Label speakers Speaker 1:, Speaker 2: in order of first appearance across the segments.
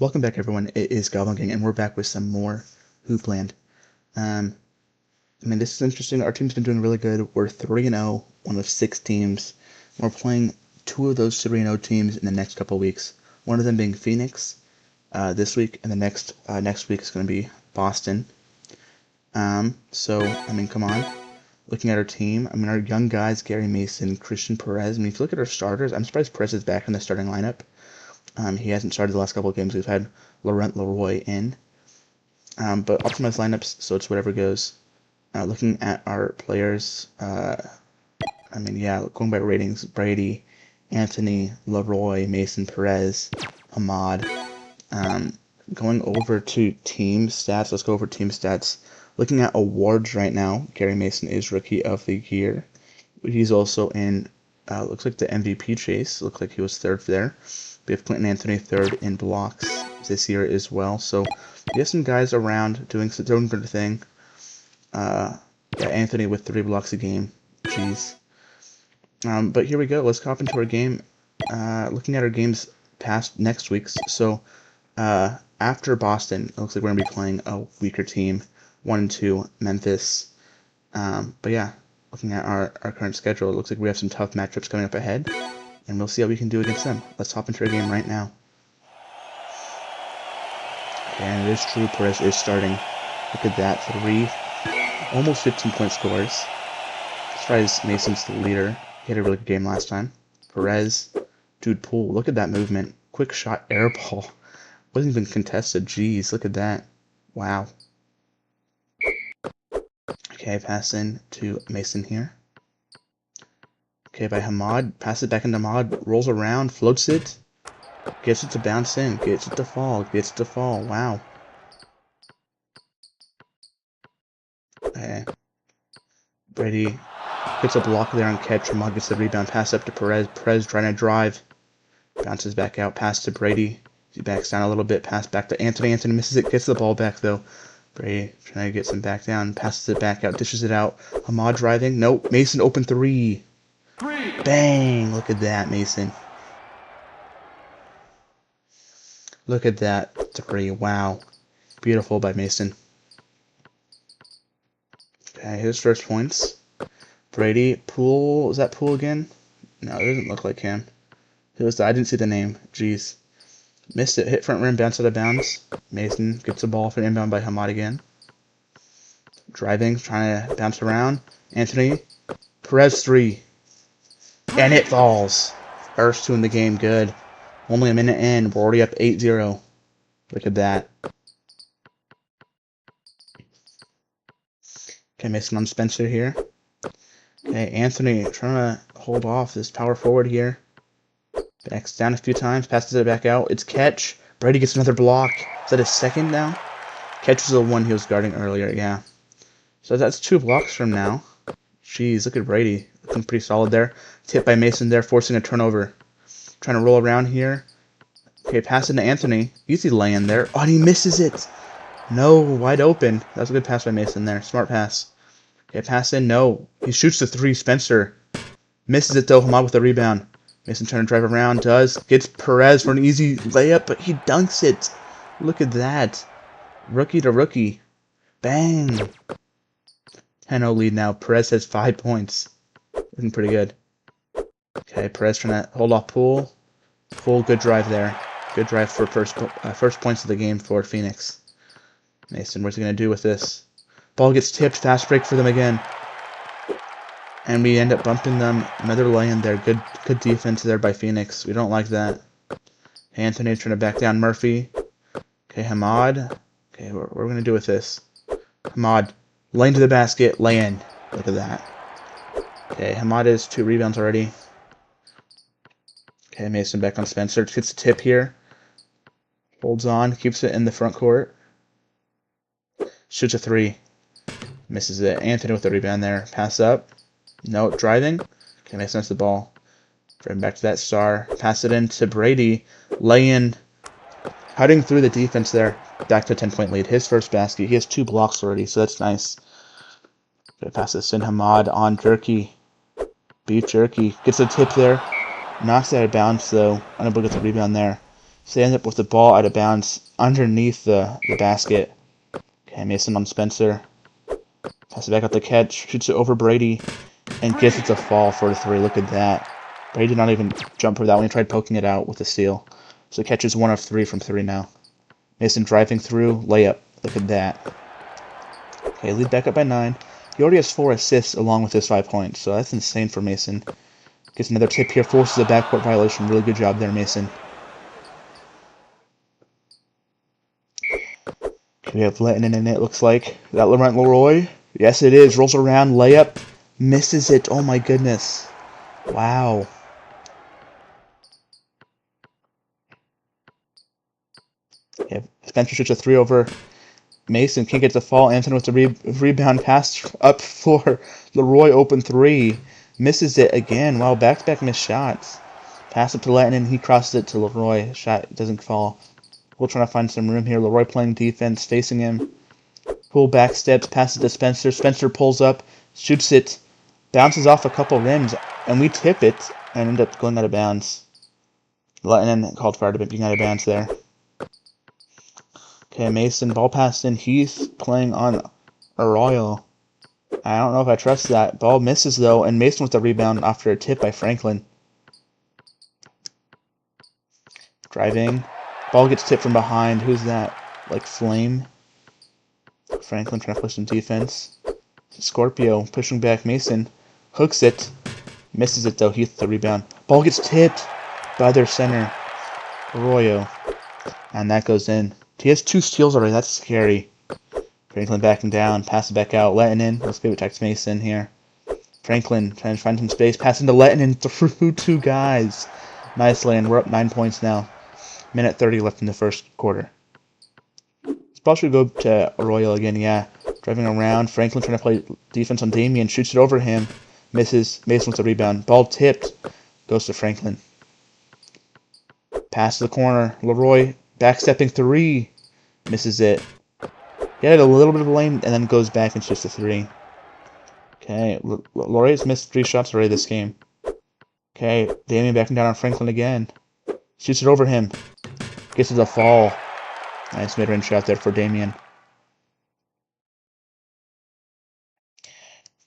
Speaker 1: Welcome back, everyone. It is Goblin Gang, and we're back with some more Hoopland. This is interesting. Our team's been doing really good. We're 3-0, one of 6 teams. We're playing 2 of those 3-0 teams in the next couple of weeks. One of them being Pheonix this week, and the next week is going to be Boston. Come on. Looking at our team, our young guys, Garry Mason, Christian Perez. If you look at our starters, I'm surprised Perez is back in the starting lineup. He hasn't started the last couple of games. We've had Laurent, Leroy in. But optimized lineups, so it's whatever goes. Looking at our players, going by ratings, Brady, Anthony, Leroy, Mason, Perez, Ahmad. Going over to team stats, let's go over team stats. Looking at awards right now, Garry Mason is Rookie of the Year. He's also in, looks like the MVP chase. Looks like he was 3rd there. We have Clinton Anthony 3rd in blocks this year as well. So we have some guys around doing good thing. Anthony with 3 blocks a game. Jeez. But here we go. Let's hop into our game. Looking at our games past next week's. So after Boston, it looks like we're going to be playing a weaker team. 1-2 Memphis. Looking at our current schedule, it looks like we have some tough matchups coming up ahead. And we'll see how we can do against them. Let's hop into our game right now. And it is true, Perez is starting. Look at that, 3, almost 15-point scores. Surprised Mason's the leader. He had a really good game last time. Perez, dude, Poole, look at that movement. Quick shot, air ball. Wasn't even contested. Jeez, look at that. Wow. Okay, pass in to Mason here. Okay, by Hamad, pass it back into Hamad, rolls around, floats it, gets it to bounce in, gets it to fall, wow. Okay. Brady gets a block there on catch, Hamad gets the rebound, pass up to Perez, Perez trying to drive, bounces back out, pass to Brady, he backs down a little bit, pass back to Anthony, Anthony misses it, gets the ball back though. Brady trying to get some back down, passes it back out, dishes it out, Hamad driving, nope, Mason open 3. Bang! Look at that, Mason. Look at that 3. Wow. Beautiful by Mason. Okay, his first points. Brady, Poole. Is that Poole again? No, it doesn't look like him. Who was that? I didn't see the name. Jeez. Missed it. Hit front rim, bounce out of bounds. Mason gets the ball for an inbound by Hamad again. Driving, trying to bounce around. Anthony. Perez 3. And it falls. First 2 in the game, good. Only a minute in, we're already up 8-0. Look at that. Okay, Mason on Spencer here. Okay, Anthony trying to hold off this power forward here. Backs down a few times, passes it back out. It's catch. Brady gets another block. Is that his second now? Catch was the one he was guarding earlier, yeah. So that's 2 blocks from now. Jeez, look at Brady. Looking pretty solid there. Tip by Mason there, forcing a turnover. Trying to roll around here. Okay, pass it to Anthony. Easy lay-in there. Oh, and he misses it. No, wide open. That was a good pass by Mason there. Smart pass. Okay, pass in. No. He shoots the 3. Spencer. Misses it, though. Hamad with the rebound. Mason trying to drive around. Does. Gets Perez for an easy layup, but he dunks it. Look at that. Rookie to rookie. Bang. 10-0 lead now. Perez has 5 points. Looking pretty good. Okay, Perez trying to hold off Poole. Poole, good drive there. Good drive for first points of the game for Pheonix. Mason, what's he going to do with this? Ball gets tipped. Fast break for them again. And we end up bumping them. Another lay-in there. Good defense there by Pheonix. We don't like that. Anthony trying to back down Murphy. Okay, Hamad. Okay, what are we going to do with this? Hamad. Lane to the basket. Lay-in. Look at that. Okay, Hamad has 2 rebounds already. Okay, Mason back on Spencer. Gets a tip here. Holds on. Keeps it in the front court. Shoots a 3. Misses it. Anthony with the rebound there. Pass up. No, driving. Okay, Mason has the ball. Driving back to that star. Pass it in to Brady. Lay-in. Cutting through the defense there. Back to a 10-point lead. His first basket. He has 2 blocks already, so that's nice. Okay, pass this in. Hamad on Jerky. Beef Jerky. Gets a tip there. Knocks it out of bounds, though. Unable to get the rebound there. So they end up with the ball out of bounds underneath the basket. Okay, Mason on Spencer. Pass it back up the catch. Shoots it over Brady. And gets it to fall for a 3. Look at that. Brady did not even jump for that when he tried poking it out with the steal. So catches 1 of 3 from 3 now. Mason driving through. Layup. Look at that. Okay, lead back up by 9. He already has 4 assists along with his 5 points. So that's insane for Mason. Gets another tip here. Forces a backcourt violation. Really good job there, Mason. We have letting in it, looks like. Is that Laurent Leroy? Yes, it is. Rolls around, layup. Misses it. Oh, my goodness. Wow. Yeah, Spencer shoots a 3 over Mason. Can't get the fall. Anthony with the rebound pass up for Leroy. Open 3. Misses it again. Wow, back-to-back missed shots. Pass up to Letton. He crosses it to Leroy. Shot doesn't fall. We're trying to find some room here. Leroy playing defense, facing him. Pull back steps, passes to Spencer. Spencer pulls up, shoots it, bounces off a couple rims, and we tip it and end up going out of bounds. Letton called for being out of bounds there. Okay, Mason, ball passed in. Heath playing on Arroyo. I don't know if I trust that. Ball misses, though, and Mason with the rebound after a tip by Franklin. Driving. Ball gets tipped from behind. Who's that? Like Flame? Franklin trying to push some defense. Scorpio pushing back Mason. Hooks it. Misses it, though. Heath the rebound. Ball gets tipped by their center, Arroyo. And that goes in. He has 2 steals already. That's scary. Franklin backing down. Pass it back out. Letting in. Let's give it back to Mason here. Franklin trying to find some space. Passing to Letton in through 2 guys. Nicely, and we're up 9 points now. Minute 30 left in the first quarter. This ball should go to Arroyo again, yeah. Driving around. Franklin trying to play defense on Damian. Shoots it over him. Misses. Mason with the rebound. Ball tipped. Goes to Franklin. Pass to the corner. Leroy backstepping 3. Misses it. He had a little bit of a lane and then goes back and shoots the 3. Okay. Leroy's missed 3 shots already this game. Okay. Damian backing down on Franklin again. Shoots it over him. Gets to the fall. Nice mid-range shot there for Damian.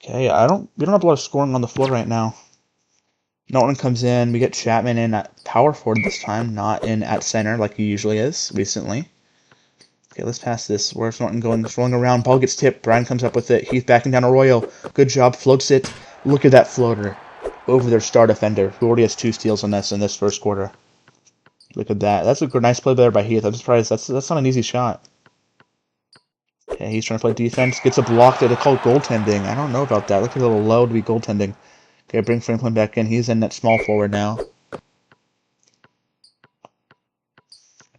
Speaker 1: Okay, we don't have a lot of scoring on the floor right now. Norton comes in. We get Chapman in at power forward this time, not in at center like he usually is recently. Okay, let's pass this. Where's Norton going? It's rolling around. Ball gets tipped. Brian comes up with it. Heath backing down Arroyo. Good job. Floats it. Look at that floater over their star defender, who already has 2 steals on this in this first quarter. Look at that. That's a nice play there by Heath. I'm surprised. That's not an easy shot. Okay, he's trying to play defense. Gets a block that they call goaltending. I don't know about that. Look a little low to be goaltending. Okay, bring Franklin back in. He's in that small forward now.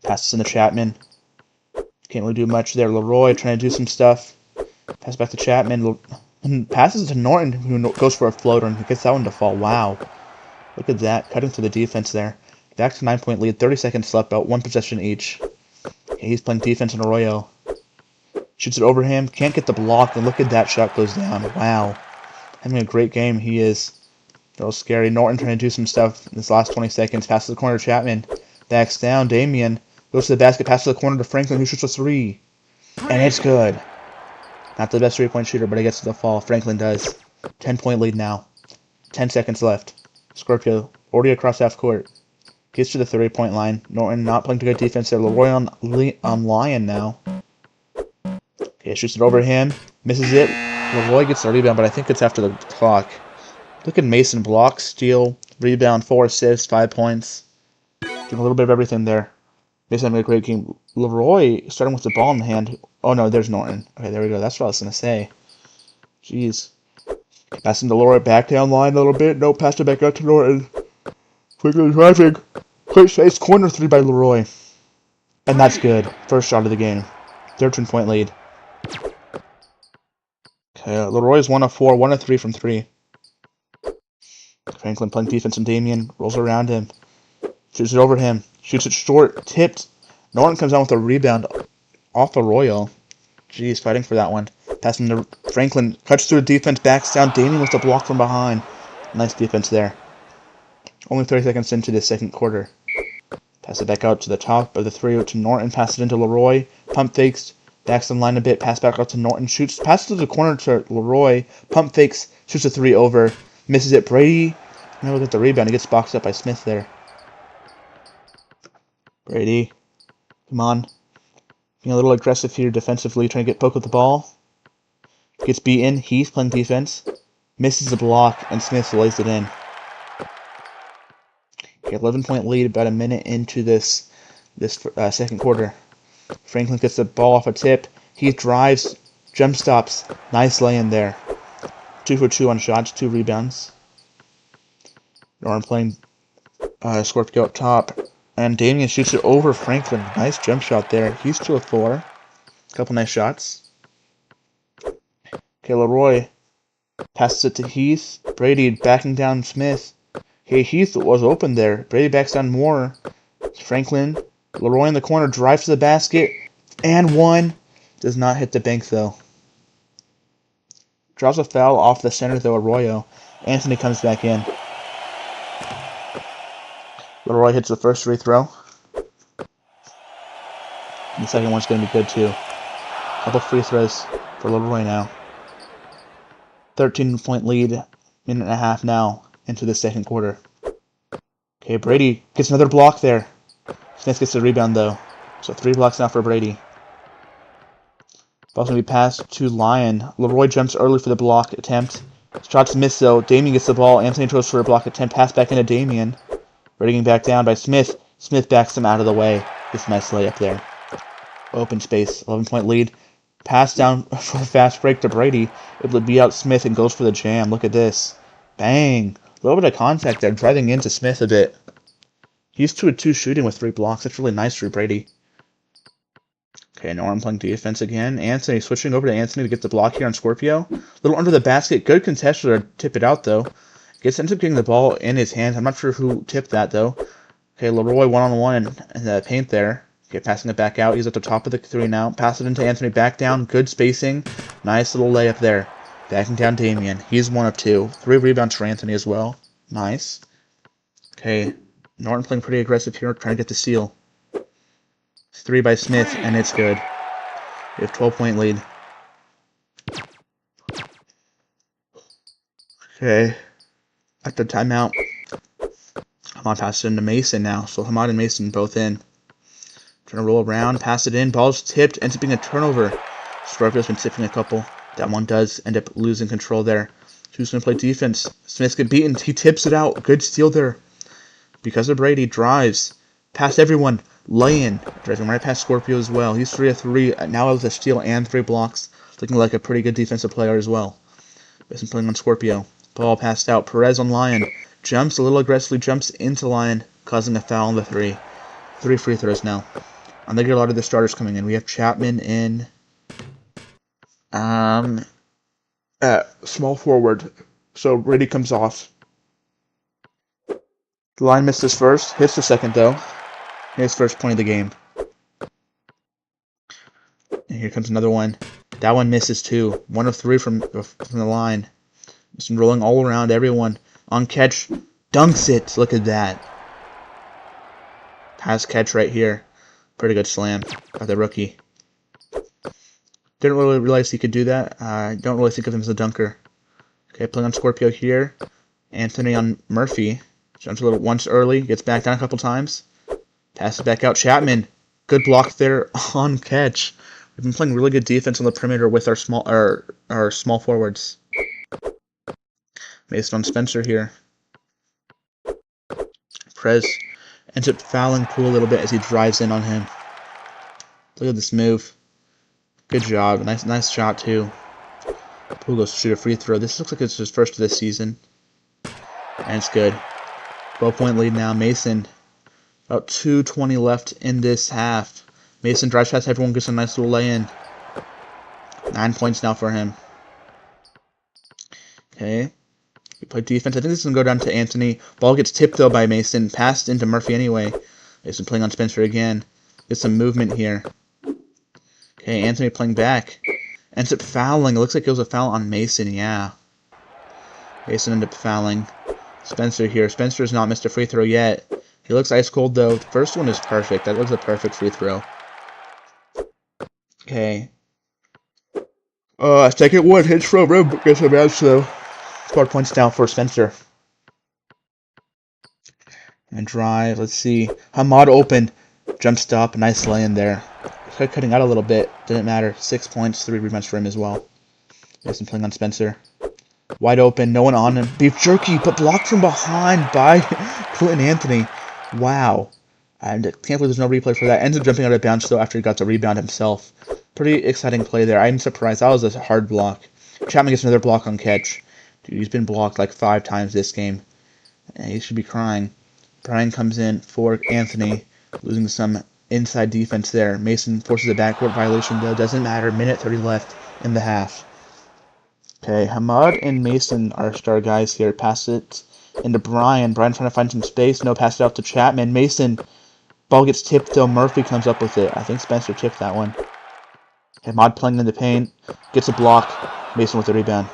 Speaker 1: Passes in to Chapman. Can't really do much there. Leroy trying to do some stuff. Pass back to Chapman. And passes to Norton, who goes for a floater and gets that one to fall. Wow. Look at that. Cutting through the defense there. Back to 9-point lead. 30 seconds left. About 1 possession each. Okay, he's playing defense in Arroyo. Shoots it over him. Can't get the block. And look at that shot goes down. Wow. Having a great game. He is. That was scary. Norton trying to do some stuff in this last 20 seconds. Passes the corner to Chapman. Backs down. Damian goes to the basket. Passes to the corner to Franklin, who shoots a 3. And it's good. Not the best 3-point shooter, but he gets to the fall. Franklin does. 10-point lead now. 10 seconds left. Scorpio already across half court. Gets to the 30-point line. Norton not playing good defense there. Leroy on Lion now. Okay, shoots it over him. Misses it. Leroy gets the rebound, but I think it's after the clock. Look at Mason. Block, steal, rebound, 4 assists, 5 points. Doing a little bit of everything there. Mason having a great game. Leroy starting with the ball in the hand. Oh, no, there's Norton. Okay, there we go. That's what I was going to say. Jeez. Passing to Leroy back down line a little bit. No, passed it back out to Norton. Quickly driving. Quick space. Corner 3 by Leroy. And that's good. First shot of the game. 13-point lead. Okay, Leroy is 1 of 4. 1 of 3 from 3. Franklin playing defense and Damian rolls around him. Shoots it over him. Shoots it short. Tipped. Norton comes down with a rebound off Arroyo. Jeez, fighting for that one. Passing to Franklin. Cuts through the defense. Backs down. Damian with the block from behind. Nice defense there. Only 30 seconds into the second quarter. Pass it back out to the top of the three to Norton. Pass it into Leroy. Pump fakes. Backs the line a bit. Pass back out to Norton. Shoots. Passes to the corner to Leroy. Pump fakes. Shoots a three over. Misses it. Brady. Now look at the rebound. He gets boxed up by Smith there. Brady. Come on. Being a little aggressive here defensively. Trying to get poked with the ball. Gets beaten. Heath playing defense. Misses the block. And Smith lays it in. Okay, 11-point lead about a minute into this second quarter. Franklin gets the ball off a tip. He drives, jump stops. Nice lay-in there. 2 for 2 on shots, 2 rebounds. Laurent playing Scorpio up top. And Damian shoots it over Franklin. Nice jump shot there. He's 2 of 4. Couple nice shots. Okay, Leroy passes it to Heath. Brady backing down Smith. Okay, Heath was open there. Brady backs down more. Franklin. Leroy in the corner drives to the basket. And one. Does not hit the bank, though. Draws a foul off the center, though, Arroyo. Anthony comes back in. Leroy hits the first free throw. And the second one's going to be good, too. Couple free throws for Leroy now. 13-point lead. Minute and a half now into the second quarter. Okay, Brady gets another block there. Smith gets the rebound, though. So 3 blocks now for Brady. Ball's going to be passed to Lyon. Leroy jumps early for the block attempt. Shots missed, though. Damian gets the ball. Anthony throws for a block attempt. Pass back into Damian. Brady getting back down by Smith. Smith backs him out of the way. Gets a nice layup there. Open space. 11-point lead. Pass down for a fast break to Brady. Able to beat out Smith and goes for the jam. Look at this. Bang. A little bit of contact there. Driving into Smith a bit. He's 2 of 2 shooting with 3 blocks. That's really nice for Brady. Okay, Norton playing defense again. Anthony switching over to Anthony to get the block here on Scorpio. A little under the basket. Good contester to tip it out, though. Ends up getting the ball in his hands. I'm not sure who tipped that, though. Okay, Leroy one-on-one in the paint there. Okay, passing it back out. He's at the top of the 3 now. Pass it into Anthony. Back down. Good spacing. Nice little layup there. Backing down Damian. He's 1 of 2. 3 rebounds for Anthony as well. Nice. Okay, Norton playing pretty aggressive here, trying to get the steal. 3 by Smith, and it's good. We have 12-point lead. Okay. At the timeout, Hamad passes it into Mason now. So Hamad and Mason both in. Trying to roll around, pass it in. Ball's tipped, ends up being a turnover. Scorpio's been tipping a couple. That one does end up losing control there. Who's going to play defense? Smith's get beaten. He tips it out. Good steal there. Because of Brady, drives. Past everyone. Lay-in. Driving right past Scorpio as well. He's 3 of 3. Now with a steal and 3 blocks. Looking like a pretty good defensive player as well. Mason playing on Scorpio. Ball passed out. Perez on Lyon. Jumps a little aggressively. Jumps into Lyon. Causing a foul on the 3. 3 free throws now. And they get a lot of the starters coming in. We have Chapman in small forward. So Brady comes off. The line missed his first. Hits the second, though. His first point of the game. And here comes another one. That one misses, too. 1 of 3 from the line. Just rolling all around everyone. On catch. Dunks it. Look at that. Pass catch right here. Pretty good slam by the rookie. Didn't really realize he could do that. I don't really think of him as a dunker. Okay, playing on Scorpio here. Anthony on Murphy. Jumps a little once early. Gets back down a couple times. Passes back out. Chapman. Good block there on catch. We've been playing really good defense on the perimeter with our small forwards. Based on Spencer here. Perez ends up fouling Poole a little bit as he drives in on him. Look at this move. Good job. Nice shot, too. Poole goes to shoot a free throw. This looks like it's his first of this season. And it's good. 12-point lead now. Mason. About 2:20 left in this half. Mason drives past everyone, gets a nice little lay-in. 9 points now for him. Okay. We play defense. I think this is going to go down to Anthony. Ball gets tipped, though, by Mason. Passed into Murphy anyway. Mason playing on Spencer again. Get some movement here. Okay, Anthony playing back. Ends up fouling. It looks like it was a foul on Mason, yeah. Mason ended up fouling. Spencer here. Spencer's not missed a free throw yet. He looks ice cold, though. The first one is perfect. That was a perfect free throw. Okay. Second one hits from rim. Gets a match, though. 4 points down for Spencer. And drive. Let's see. Hamad open. Jump stop. Nice lay in there. Started cutting out a little bit. Didn't matter. 6 points. 3 rebounds for him as well. Mason playing on Spencer. Wide open. No one on him. Beef jerky, but blocked from behind by Clinton Anthony. Wow. I can't believe there's no replay for that. Ends up jumping out of bounds, though, after he got the rebound himself. Pretty exciting play there. I'm surprised. That was a hard block. Chapman gets another block on catch. Dude, he's been blocked like 5 times this game. And he should be crying. Brian comes in for Anthony, losing some inside defense there. Mason forces a backcourt violation, though. Doesn't matter. Minute 30 left in the half. Okay, Hamad and Mason are star guys here. Pass it into Brian. Brian trying to find some space. No, pass it out to Chapman. Mason. Ball gets tipped, though. Murphy comes up with it. I think Spencer tipped that one. Hamad playing in the paint. Gets a block. Mason with the rebound.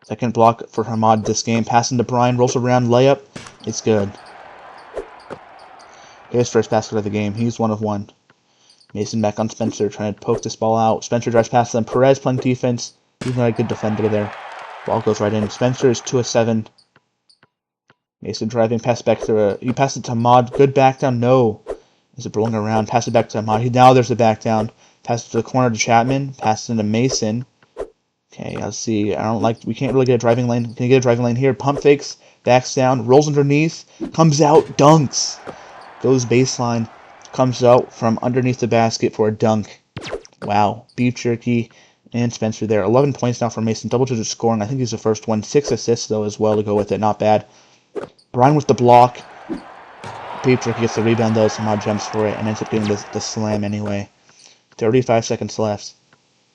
Speaker 1: Second block for Hamad this game. Passing to Brian. Rolls around. Layup. It's good. His first basket of the game. He's 1 of 1. Mason back on Spencer, trying to poke this ball out. Spencer drives past them. Perez playing defense. He's not a good defender there. Ball goes right in. Spencer is 2 of 7. Mason driving, pass back to he passed it to Hamad. Good back down. No. Is it rolling around? Pass it back to Hamad. Now there's the back down. Pass it to the corner to Chapman. Pass it into Mason. Okay, let's see. We can't really get a driving lane. Can you get a driving lane here? Pump fakes. Backs down. Rolls underneath. Comes out. Dunks. Goes baseline. Comes out from underneath the basket for a dunk. Wow. Beef jerky and Spencer there. 11 points now for Mason. Double-digit scoring. I think he's the first one. 6 assists, though, as well to go with it. Not bad. Brian with the block. Beef jerky gets the rebound, though. Somehow jumps for it and ends up getting the slam anyway. 35 seconds left.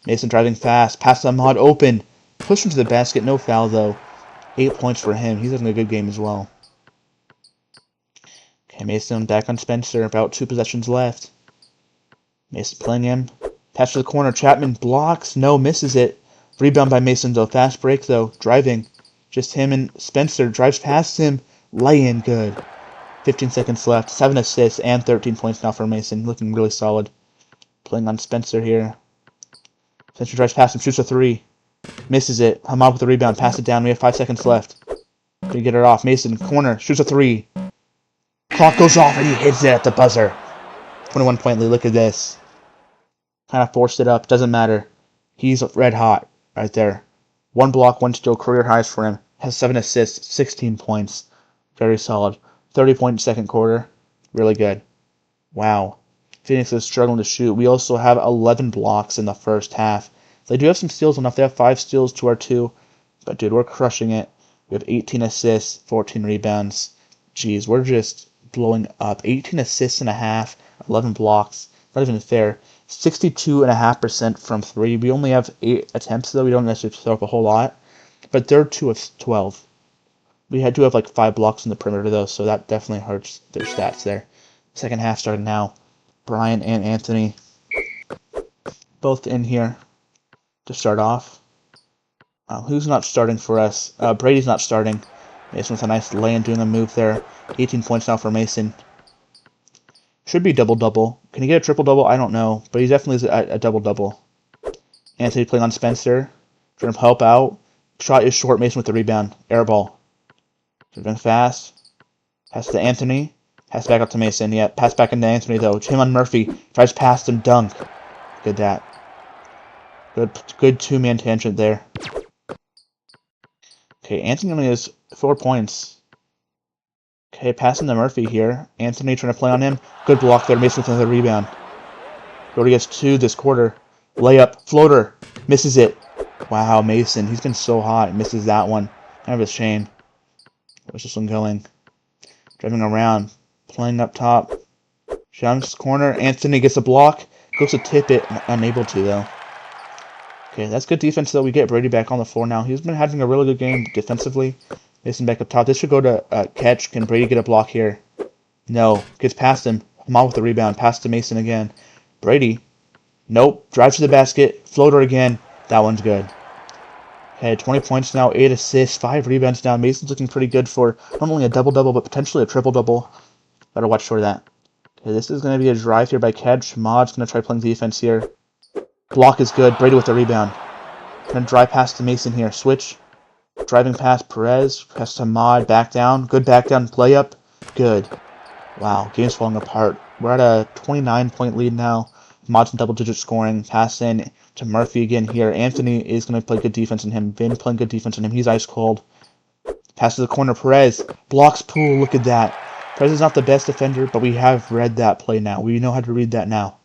Speaker 1: Mason driving fast. Pass to Ahmad open. Push into the basket. No foul, though. 8 points for him. He's having a good game as well. Okay, Mason back on Spencer. About 2 possessions left. Mason playing him. Pass to the corner. Chapman blocks. No, misses it. Rebound by Mason, though. Fast break, though. Driving. Just him and Spencer. Drives past him. Lay in. Good. 15 seconds left. 7 assists and 13 points now for Mason. Looking really solid. Playing on Spencer here. Spencer drives past him. Shoots a 3. Misses it. Hamad with the rebound. Pass it down. We have 5 seconds left. Can get it off. Mason, corner. Shoots a 3. Clock goes off and he hits it at the buzzer. 21-point lead. Look at this. Kind of forced it up. Doesn't matter. He's red hot right there. 1 block, 1 steal. Career highs for him. Has 7 assists. 16 points. Very solid. 30-point second quarter. Really good. Wow. Phoenix is struggling to shoot. We also have 11 blocks in the first half. They do have some steals enough. They have 5 steals to our 2. But, dude, we're crushing it. We have 18 assists, 14 rebounds. Jeez, we're just blowing up. 18 assists and a half, 11 blocks. Not even fair. 62.5% from 3. We only have 8 attempts, though. We don't necessarily throw up a whole lot. But they're 2 of 12. We had to have like 5 blocks in the perimeter, though, so that definitely hurts their stats there. Second half starting now. Brian and Anthony both in here to start off. Who's not starting for us? Brady's not starting. Mason with a nice lay-in, doing a move there. 18 points now for Mason. Should be double-double. Can he get a triple-double? I don't know, but he definitely is a double-double. Anthony playing on Spencer. Trying to help out. Shot is short. Mason with the rebound. Air ball. Moving fast. Pass to Anthony. Pass back up to Mason. Yeah, pass back into Anthony, though. Him on Murphy. Tries past him. Dunk. Good that. Good 2-man tangent there. Okay, Anthony only has 4 points. Okay, passing to Murphy here. Anthony trying to play on him. Good block there. Mason with another rebound. Brody gets 2 this quarter. Layup. Floater. Misses it. Wow, Mason. He's been so hot. Misses that one. Kind of a shame. Where's this one going? Driving around. Playing up top. Jumps corner. Anthony gets a block. Goes to tip it. Unable to, though. Okay, that's good defense, though. We get Brady back on the floor now. He's been having a really good game defensively. Mason back up top. This should go to catch. Can Brady get a block here? No. Gets past him. Hamad with the rebound. Pass to Mason again. Brady. Nope. Drives to the basket. Floater again. That one's good. Okay, 20 points now, 8 assists, 5 rebounds now. Mason's looking pretty good for not only a double-double, but potentially a triple-double. Gotta watch for that. Okay, this is going to be a drive here by Kedge. Mod's going to try playing defense here. Block is good. Brady with the rebound. Going to drive past to Mason here. Switch. Driving past Perez. Pass to Mod. Back down. Good back down play up. Good. Wow, game's falling apart. We're at a 29-point lead now. Mod's in double-digit scoring. Pass in to Murphy again here. Anthony is going to play good defense on him. Vin playing good defense on him. He's ice cold. Pass to the corner. Perez. Blocks Poole. Look at that. Perez is not the best defender, but we have read that play now. We know how to read that now.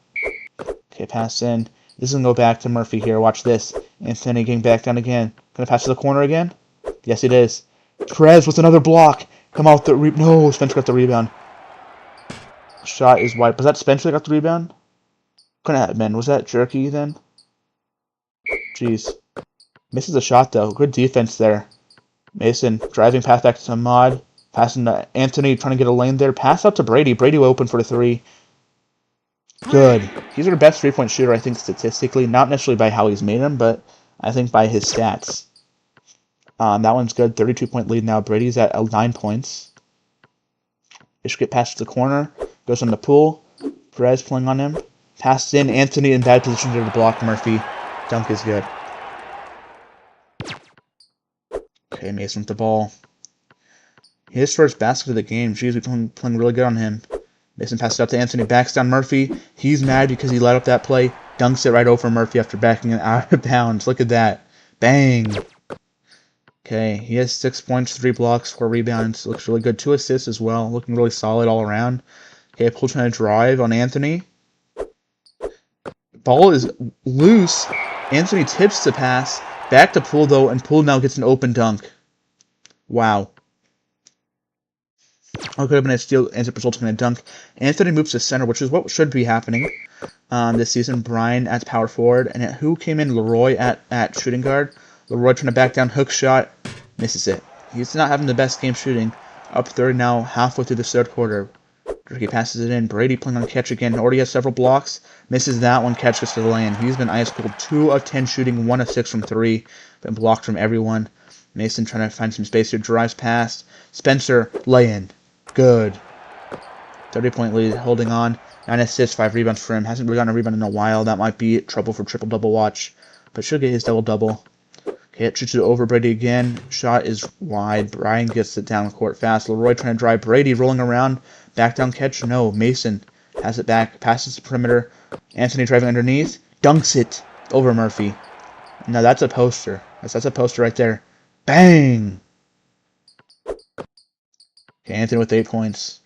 Speaker 1: Okay, pass in. This is going to go back to Murphy here. Watch this. Anthony getting back down again. Going to pass to the corner again? Yes, it is. Perez with another block. Come out the no, Spencer got the rebound. Shot is wide. Was that Spencer that got the rebound? Couldn't have been. Was that Jerky then? Jeez. Misses a shot though. Good defense there. Mason driving pass back to Mod. Passing to Anthony, trying to get a lane there. Pass out to Brady. Brady will open for the 3. Good. He's our best 3-point shooter, I think, statistically. Not necessarily by how he's made them, but I think by his stats. That one's good. 32-point lead now. Brady's at 9 points. They should get past the corner. Goes on the Poole. Perez pulling on him. Passed in. Anthony in bad position to block Murphy. Dunk is good. Okay, Mason with the ball. His first basket of the game. Jeez, we've been playing really good on him. Mason passes it up to Anthony. Backs down Murphy. He's mad because he let up that play. Dunks it right over Murphy after backing it out of bounds. Look at that. Bang. Okay, he has 6 points, 3 blocks, 4 rebounds. Looks really good. 2 assists as well. Looking really solid all around. Okay, Poole trying to drive on Anthony. Ball is loose. Anthony tips the pass. Back to Poole, though, and Poole now gets an open dunk. Wow. Or could have been a steal, ends up resulting in a dunk. Anthony moves to center, which is what should be happening this season. Brian at power forward. And who came in? Leroy at shooting guard. Leroy trying to back down, hook shot. Misses it. He's not having the best game shooting. Up 30 now, halfway through the third quarter. He passes it in. Brady playing on catch again. Already has several blocks. Misses that one. Catch gets to the lane. He's been ice cold. 2 of 10 shooting. 1 of 6 from 3. Been blocked from everyone. Mason trying to find some space here. Drives past. Spencer, lay in. Good. 30-point lead. Holding on. 9 assists, 5 rebounds for him. Hasn't really gotten a rebound in a while. That might be trouble for triple-double watch. But should get his double-double. Okay, it shoots it over Brady again. Shot is wide. Brian gets it down court fast. Leroy trying to drive. Brady rolling around. Back down catch. No. Mason has it back. Passes the perimeter. Anthony driving underneath. Dunks it over Murphy. Now that's a poster. That's a poster right there. Bang! Okay, Anthony with 8 points.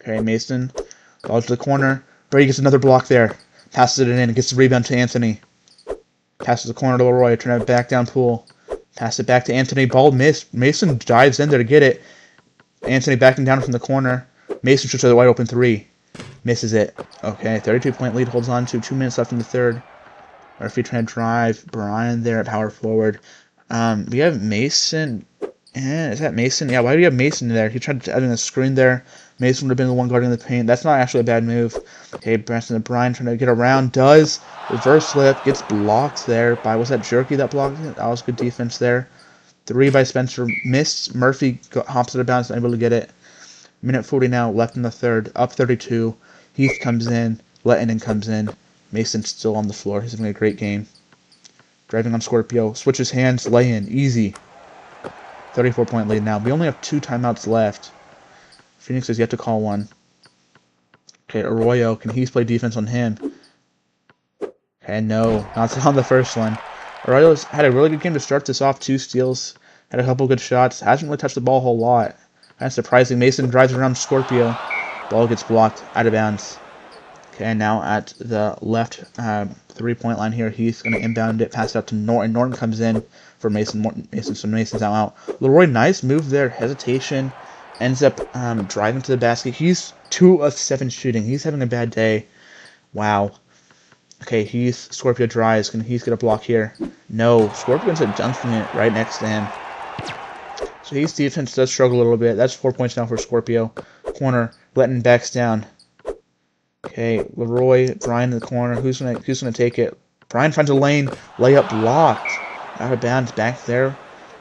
Speaker 1: Okay, Mason. Ball to the corner. Brady gets another block there. Passes it in and gets the rebound to Anthony. Passes the corner to Leroy. Trying to back down Poole. Pass it back to Anthony. Ball missed. Mason dives in there to get it. Anthony backing down from the corner. Mason shoots a wide open 3. Misses it. Okay, 32-point lead. Holds on to 2 minutes left in the third. Murphy trying to drive. Brian there at power forward. We have Mason. Is that Mason? Yeah, why do you have Mason there? He tried to add in a screen there. Mason would have been the one guarding the paint. That's not actually a bad move. Okay, Branson and Brian trying to get around. Does. Reverse flip. Gets blocked there by, was that Jerky that blocked it? That was good defense there. 3 by Spencer. Missed. Murphy hops out of bounds, unable to get it. Minute 40 now left in the third. Up 32. Heath comes in. Lettinen comes in. Mason's still on the floor. He's having a great game. Driving on Scorpio. Switches hands. Lay in. Easy. 34-point lead now. We only have 2 timeouts left. Pheonix has yet to call one. Okay, Arroyo. Can Heath play defense on him? Okay, no. Not on the first one. Arroyo's had a really good game to start this off. 2 steals. Had a couple good shots. Hasn't really touched the ball a whole lot. Kind of surprising. Mason drives around Scorpio. Ball gets blocked. Out of bounds. Okay, now at the left 3-point line here, Heath's going to inbound it, pass it out to Norton. Norton comes in for Mason. So Mason's now out. Leroy, nice move there. Hesitation. Ends up driving to the basket. He's 2 of 7 shooting. He's having a bad day. Wow. Okay, Heath, Scorpio drives. Can Heath get a block here? No. Scorpio ends up dunking it right next to him. So Heath's defense does struggle a little bit. That's 4 points now for Scorpio. Corner. Lettinen backs down. Okay, Leroy, Brian in the corner. Who's gonna take it? Brian finds a lane. Layup blocked. Out of bounds back there.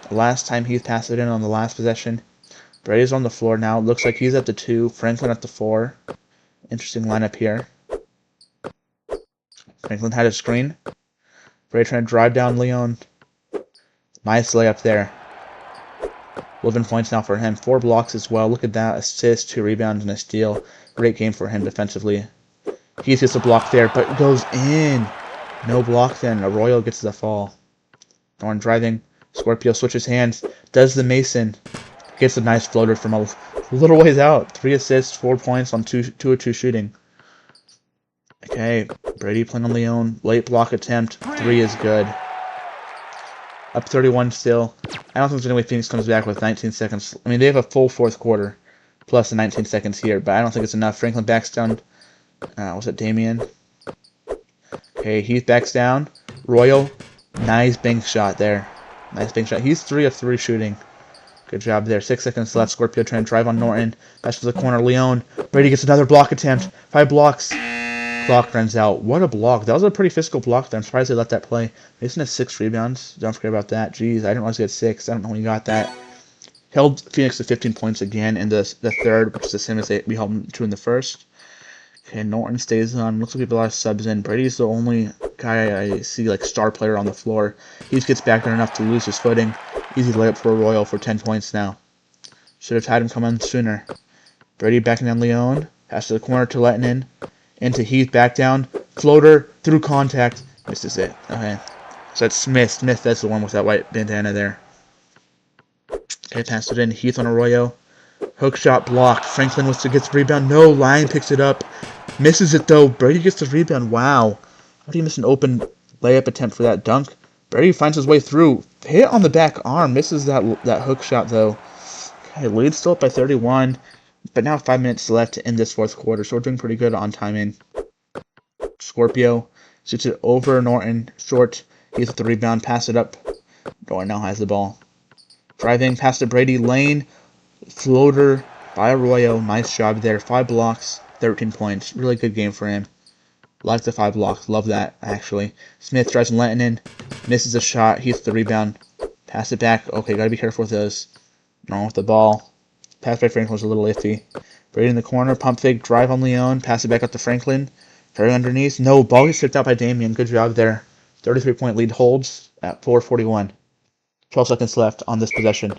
Speaker 1: The last time Heath passed it in on the last possession. Brady's on the floor now. Looks like he's at the 2. Franklin at the 4. Interesting lineup here. Franklin had a screen. Brady trying to drive down Leon. Nice layup there. 11 points now for him. 4 blocks as well. Look at that. Assist, 2 rebounds, and a steal. Great game for him defensively. Heath gets a block there, but goes in. No block then. Arroyo gets the fall. Laurent driving. Scorpio switches hands. Does the Mason. Gets a nice floater from a little ways out. 3 assists, 4 points on 2 of 2 shooting. Okay, Brady playing on Leon. Late block attempt. 3 is good. Up 31 still. I don't think there's any way Pheonix comes back with 19 seconds. I mean, they have a full 4th quarter plus the 19 seconds here, but I don't think it's enough. Franklin backs down. Was it Damien? Okay, Heath backs down. Royal. Nice bank shot there. Nice bank shot. He's 3 of 3 shooting. Good job there. 6 seconds left. Scorpio trying to drive on Norton. Pass to the corner. Leon. Brady gets another block attempt. 5 blocks. Clock runs out. What a block. That was a pretty physical block there. I'm surprised they let that play. Mason has 6 rebounds. Don't forget about that. Jeez, I didn't realize he had 6. I don't know when he got that. Held Pheonix to 15 points again in the third, which is the same as we held him to in the first. Okay, Norton stays on. Looks like we have a lot of subs in. Brady's the only guy I see like star player on the floor. He just gets back there enough to lose his footing. Easy layup for Royal for 10 points now. Should have had him come on sooner. Brady backing down Leon. Pass to the corner to Lettinen. Into Heath, back down. Floater, through contact. Misses it. Okay. So that's Smith. Smith, that's the one with that white bandana there. Okay, passed it in. Heath on Arroyo. Hook shot blocked. Franklin gets the rebound. No, Lyon picks it up. Misses it though. Brady gets the rebound. Wow. How do you miss an open layup attempt for that dunk? Brady finds his way through. Hit on the back arm. Misses that hook shot though. Okay, lead still up by 31. But now 5 minutes left in this 4th quarter, so we're doing pretty good on timing. Scorpio shoots it over Norton. Short. He's with the rebound. Pass it up. Norton now has the ball. Driving. Pass to Brady. Lane. Floater by Arroyo. Nice job there. 5 blocks. 13 points. Really good game for him. Like the 5 blocks. Love that, actually. Smith tries and letting in. Misses a shot. He's with the rebound. Pass it back. Okay, gotta be careful with those. Norton with the ball. Pass by Franklin was a little iffy. Brady in the corner. Pump fake. Drive on Leon. Pass it back up to Franklin. Very underneath. No. Ball gets stripped out by Damien. Good job there. 33-point lead holds at 4:41. 12 seconds left on this possession.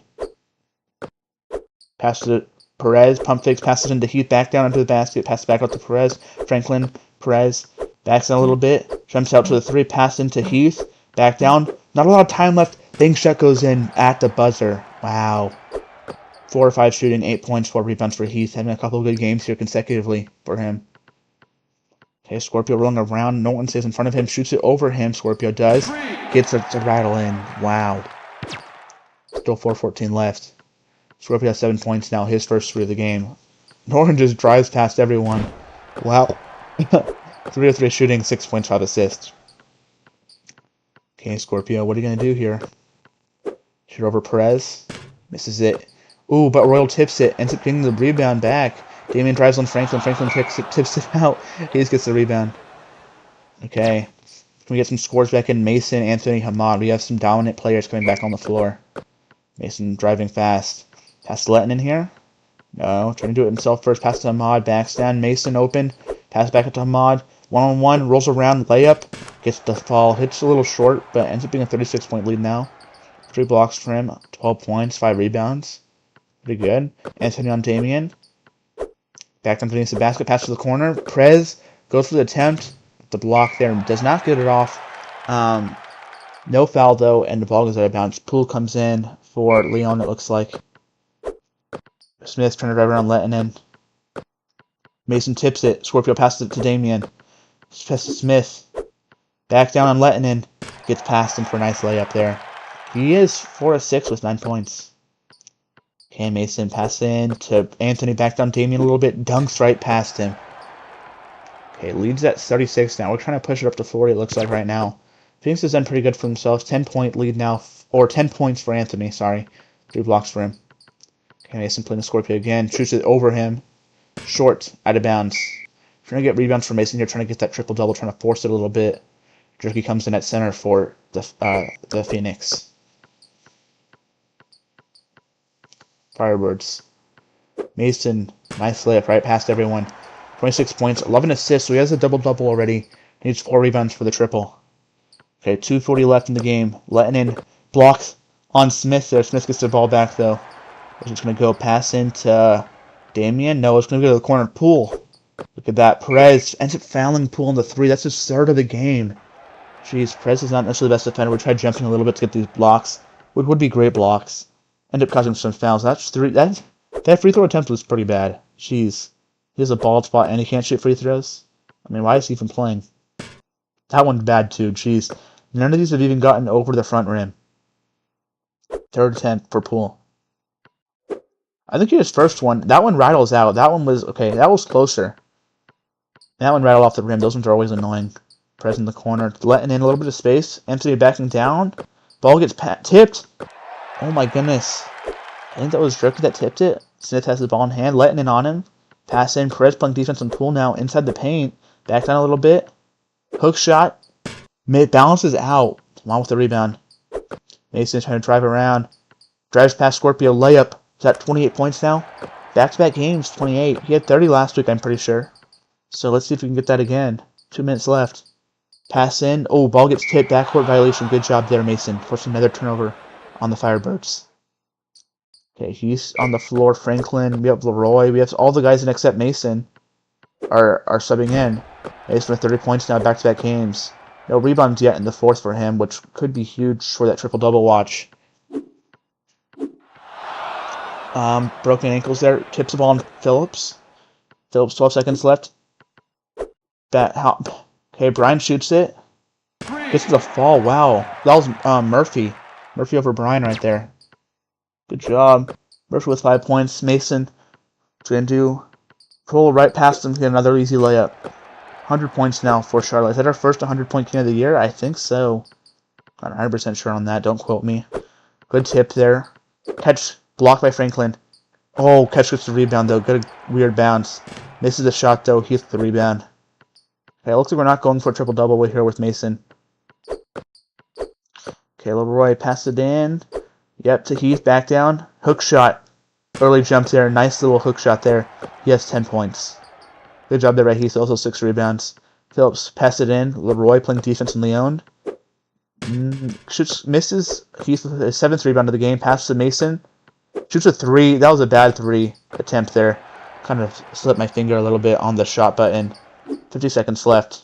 Speaker 1: Pass to Perez. Pump fakes. Passes into Heath. Back down into the basket. Pass back out to Perez. Franklin. Perez. Backs down a little bit. Jumps out to the 3. Pass into Heath. Back down. Not a lot of time left. Bank shot goes in at the buzzer. Wow. 4 or 5 shooting, 8 points, 4 rebounds for Heath. Having a couple of good games here consecutively for him. Okay, Scorpio rolling around. Norton stays in front of him, shoots it over him. Scorpio does. Gets it to rattle in. Wow. Still 4:14 left. Scorpio has 7 points now, his first 3 of the game. Norton just drives past everyone. Wow. 3 of 3 shooting, 6 points, 5 assists. Okay, Scorpio, what are you going to do here? Shoot over Perez. Misses it. Ooh, but Royal tips it. Ends up getting the rebound back. Damien drives on Franklin. Franklin tips it out. He just gets the rebound. Okay. Can we get some scores back in? Mason, Anthony, Hamad. We have some dominant players coming back on the floor. Mason driving fast. Pass to Lettinen here. No. Trying to do it himself first. Pass to Hamad. Backs down. Mason open. Pass back up to Hamad. 1-on-1. Rolls around. Layup. Gets the fall. Hits a little short, but ends up being a 36-point lead now. 3 blocks for him. 12 points. 5 rebounds. Pretty good. Anthony on Damien. Back underneath the basket. Pass to the corner. Perez goes for the attempt. The block there does not get it off. No foul, though, and the ball goes out of bounds. Poole comes in for Leon, it looks like. Smith trying to drive around Lettinen. Mason tips it. Scorpio passes it to Damien. Pass to Smith. Back down on Lettinen. Gets past him for a nice layup there. He is 4 of 6 with 9 points. Okay, Mason pass in to Anthony, back down Damien a little bit, dunks right past him. Okay, leads at 36 now. We're trying to push it up to 40, it looks like right now. Pheonix has done pretty good for themselves. 10-point lead now, or 10 points for Anthony, sorry. 3 blocks for him. Okay, Mason playing the Scorpio again, shoots it over him. Short, out of bounds. Trying to get rebounds for Mason here, trying to get that triple-double, trying to force it a little bit. Jerky comes in at center for the Phoenix. Firebirds. Mason, nice layup right past everyone. 26 points, 11 assists, so he has a double-double already. He needs 4 rebounds for the triple. Okay, 2:40 left in the game. Letting in blocks on Smith there. Smith gets the ball back, though. It's just going to go pass into Damian. No, it's going to go to the corner. Poole. Look at that. Perez ends up fouling Poole in the 3. That's his third of the game. Jeez, Perez is not necessarily the best defender. We tried jumping a little bit to get these blocks. Would be great blocks. End up causing some fouls. That's 3. That free throw attempt was pretty bad. Jeez. He has a bald spot and he can't shoot free throws. I mean, why is he even playing? That one's bad too. Jeez. None of these have even gotten over the front rim. Third attempt for Poole. I think his first one. That one rattles out. That one was okay. That was closer. That one rattled off the rim. Those ones are always annoying. Perez in the corner, letting in a little bit of space. Anthony backing down. Ball gets tipped. Oh my goodness. I think that was Jerky that tipped it. Smith has the ball in hand, letting in on him. Pass in. Perez playing defense on Poole now inside the paint. Back down a little bit. Hook shot. Balances out. Along with the rebound. Mason trying to drive around. Drives past Scorpio. Layup. Is that 28 points now? Back-to-back games, 28. He had 30 last week, I'm pretty sure. So let's see if we can get that again. 2 minutes left. Pass in. Oh, ball gets tipped. Backcourt violation. Good job there, Mason. Forcing another turnover on the Firebirds. Okay, he's on the floor. Franklin. We have Leroy. We have all the guys in except Mason are subbing in. Mason with 30 points now, back-to-back games. No rebounds yet in the 4th for him, which could be huge for that triple-double watch. Broken ankles there. Tips the ball on Phillips. Phillips, 12 seconds left. Okay, Brian shoots it. Gets the fall. Wow. That was Murphy. Murphy over Brian right there. Good job. Murphy with 5 points. Mason going to do pull right past him. Get another easy layup. 100 points now for Charlotte. Is that our first 100-point game of the year? I think so. Not 100% sure on that. Don't quote me. Good tip there. Catch. Blocked by Franklin. Oh, catch gets the rebound, though. Good weird bounce. Misses the shot, though. Heath with the rebound. Okay, it looks like we're not going for a triple-double here with Mason. Okay, Leroy passes it in. Yep, to Heath. Back down. Hook shot. Early jump there. Nice little hook shot there. He has 10 points. Good job there by Heath. Also 6 rebounds. Phillips passed it in. Leroy playing defense in Leon. Shoots, misses. Heath with his 7th rebound of the game. Passes to Mason. Shoots a 3. That was a bad 3 attempt there. Kind of slipped my finger a little bit on the shot button. 50 seconds left.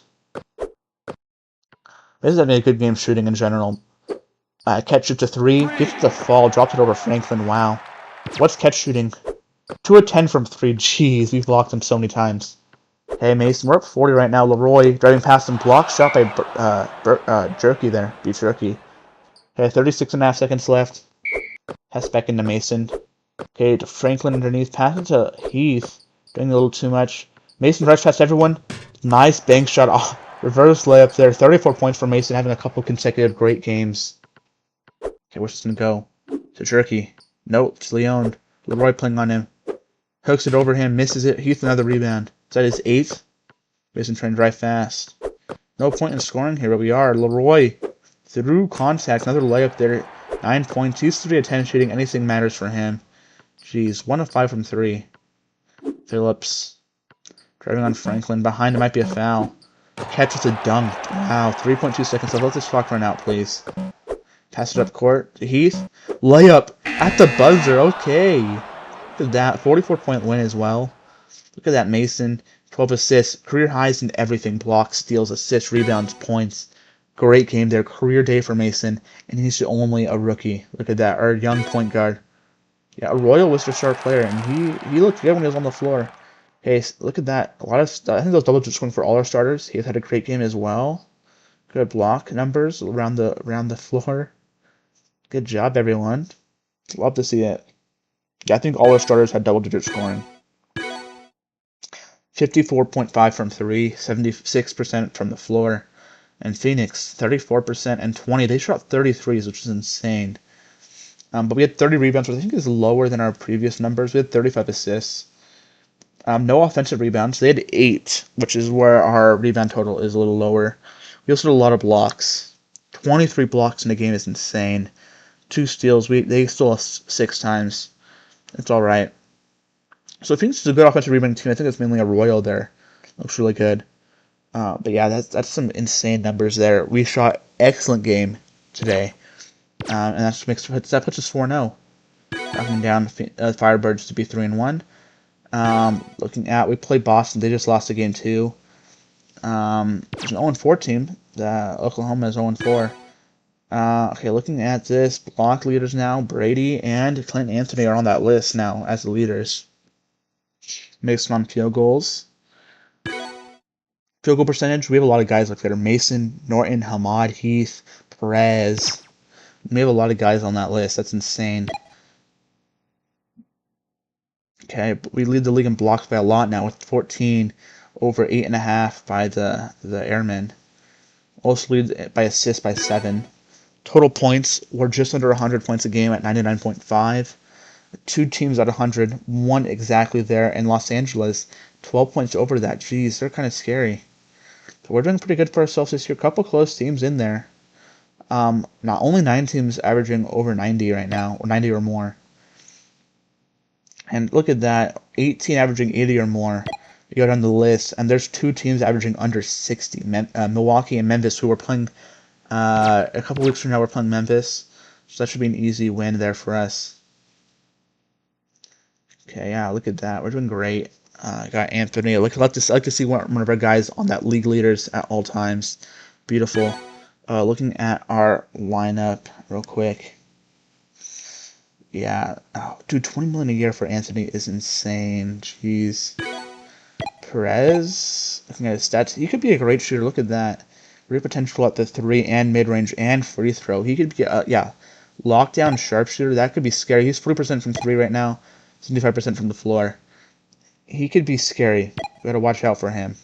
Speaker 1: This is having a good game shooting in general. Catch shoots a 3. Gets the fall. Dropped it over Franklin. Wow. What's catch shooting? 2 of 10 from 3. Jeez, we've blocked him so many times. Hey, Mason, we're up 40 right now. Leroy driving past him. Blocked shot by Jerky there. Beat Jerky. Okay, 36.5 seconds left. Pass back into Mason. Okay, to Franklin underneath. Pass it to Heath. Doing a little too much. Mason rush past everyone. Nice bank shot. Oh, reverse layup there. 34 points for Mason, having a couple consecutive great games. Okay, where's this going to go? To Jerky. Nope, it's Leon. Leroy playing on him. Hooks it over him. Misses it. Heath another rebound. Is that his 8th? Mason trying to drive fast. No point in scoring here, but we are. Leroy through contact. Another layup there. 9 points. He's 3 of 10 shooting. Anything matters for him. Jeez, 1 of 5 from 3. Phillips driving on Franklin. Behind him might be a foul. Catch with a dunk. Wow, 3.2 seconds left. Let this clock run out, please. Pass it up court to Heath. Layup at the buzzer. Okay. Look at that. 44-point win as well. Look at that, Mason. 12 assists. Career highs in everything. Blocks, steals, assists, rebounds, points. Great game there. Career day for Mason. And he's only a rookie. Look at that. Our young point guard. Yeah, a Royal Worcester star player. And he looked good when he was on the floor. Hey, look at that. A lot of I think those double digits scoring for all our starters. He's had a great game as well. Good block numbers around the floor. Good job, everyone. Love to see it. Yeah, I think all our starters had double-digit scoring. 54.5 from 3, 76% from the floor. And Phoenix, 34% and 20. They shot 33s, which is insane. But we had 30 rebounds, which I think is lower than our previous numbers. We had 35 assists. No offensive rebounds. They had 8, which is where our rebound total is a little lower. We also did a lot of blocks. 23 blocks in a game is insane. 2 steals. They stole us 6 times. It's all right. So Phoenix is a good offensive rebounding team. I think it's mainly a Royal there. Looks really good. But yeah, that's some insane numbers there. We shot excellent game today, and that puts us 4-0. Knocking down Firebirds to be 3-1. Looking at, we played Boston. They just lost a game too. It's an 0-4 team. Oklahoma is 0-4. Okay, looking at this, block leaders now, Brady and Clint Anthony are on that list now as the leaders. Mason on field goals. Field goal percentage, we have a lot of guys like that are Mason, Norton, Hamad, Heath, Perez. We have a lot of guys on that list. That's insane. Okay, we lead the league in blocks by a lot now with 14 over 8.5 by the Airmen. Also lead by assists by 7. Total points, we're just under 100 points a game at 99.5. 2 teams at 100, 1 exactly there, and Los Angeles 12 points over that. Jeez, they're kind of scary. So we're doing pretty good for ourselves this year. Couple close teams in there. Not only 9 teams averaging over 90 right now, or 90 or more. And look at that, 18 averaging 80 or more. You go down the list, and there's 2 teams averaging under 60. Milwaukee and Memphis, who we're playing a couple weeks from now. We're playing Memphis, so that should be an easy win there for us. Okay, yeah, look at that. We're doing great. Got Anthony. I like to see one of our guys on that league leaders at all times. Beautiful. Looking at our lineup real quick. Yeah, oh, dude, 20 million a year for Anthony is insane. Jeez. Perez, looking at his stats, he could be a great shooter. Look at that. Great potential at the 3 and mid-range and free throw. He could be, lockdown sharpshooter. That could be scary. He's 40% from 3 right now, 75% from the floor. He could be scary. We gotta watch out for him.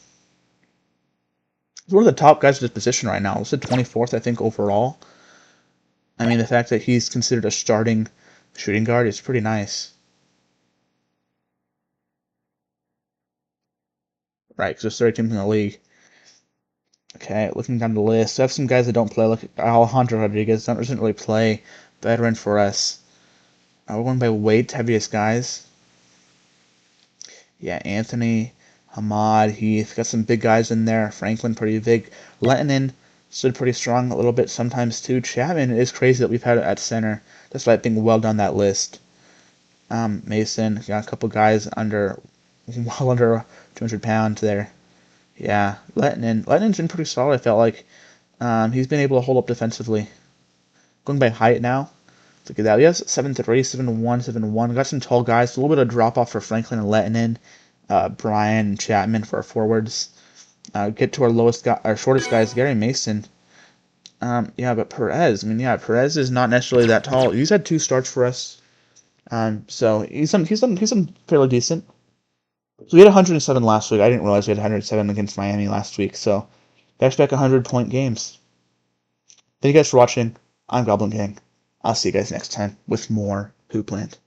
Speaker 1: He's one of the top guys at his position right now. He's the 24th, I think, overall. I mean, the fact that he's considered a starting shooting guard is pretty nice. Right, because there's 30 teams in the league. Okay, looking down the list, I have some guys that don't play. Look, Alejandro Rodriguez doesn't really play. Veteran for us. We're going by weight, heaviest guys. Yeah, Anthony, Hamad, Heath, got some big guys in there. Franklin, pretty big. Lettinen stood pretty strong a little bit sometimes too. Chapman is crazy that we've had it at center, despite being well down that list. Mason, got a couple guys well under 200 pounds there. Yeah, Lettinen's been pretty solid, I felt like. He's been able to hold up defensively. Going by height now. Look at that. We have 7'3", 7'1", 7'1". Got some tall guys. A little bit of drop off for Franklin and Lettinen. Brian and Chapman for our forwards. Get to our shortest guys, Garry Mason. But Perez. Perez is not necessarily that tall. He's had 2 starts for us. So he's done fairly decent. So we had 107 last week. I didn't realize we had 107 against Miami last week. So back-to-back 100-point games. Thank you guys for watching. I'm Goblin King. I'll see you guys next time with more Hoopland.